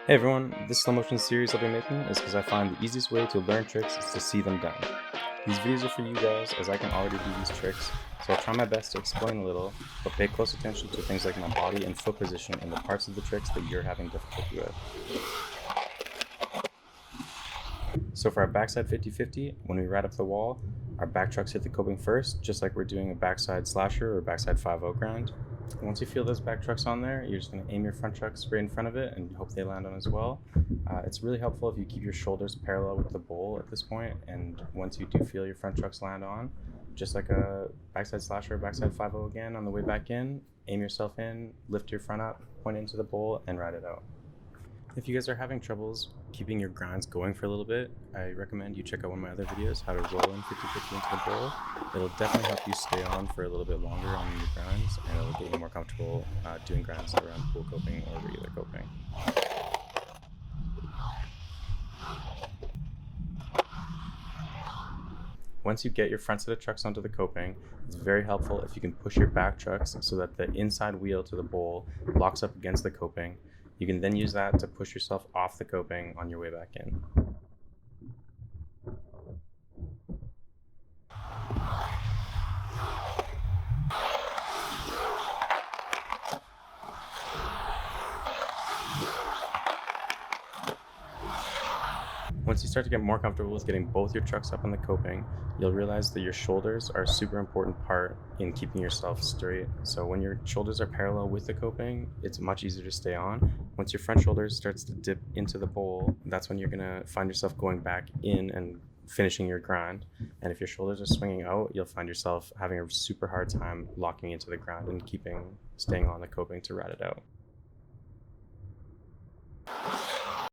Hey everyone, this slow motion series I'll be making is because I find the easiest way to learn tricks is to see them done. These videos are for you guys as I can already do these tricks, so I'll try my best to explain a little, but pay close attention to things like my body and foot position and the parts of the tricks that you're having difficulty with. So for our backside 50-50, when we ride up the wall, our back trucks hit the coping first, just like we're doing a backside slasher or backside 5-0 grind. Once you feel those back trucks on there, you're just going to aim your front trucks right in front of it and hope they land on as well. It's really helpful if you keep your shoulders parallel with the bowl at this point, and once you do feel your front trucks land on, just like a backside slasher or backside 5-0 again on the way back in, aim yourself in, lift your front up, point into the bowl, and ride it out. If you guys are having troubles keeping your grinds going for a little bit, I recommend you check out one of my other videos, how to roll in 50-50 into the bowl. It'll definitely help you stay on for a little bit longer on your grinds, and it'll get you more comfortable doing grinds around pool coping or regular coping. Once you get your front set of trucks onto the coping, it's very helpful if you can push your back trucks so that the inside wheel to the bowl locks up against the coping. You can then use that to push yourself off the coping on your way back in. Once you start to get more comfortable with getting both your trucks up on the coping, you'll realize that your shoulders are a super important part in keeping yourself straight. So when your shoulders are parallel with the coping, it's much easier to stay on. Once your front shoulder starts to dip into the bowl, that's when you're gonna find yourself going back in and finishing your grind. And if your shoulders are swinging out, you'll find yourself having a super hard time locking into the ground and staying on the coping to ride it out.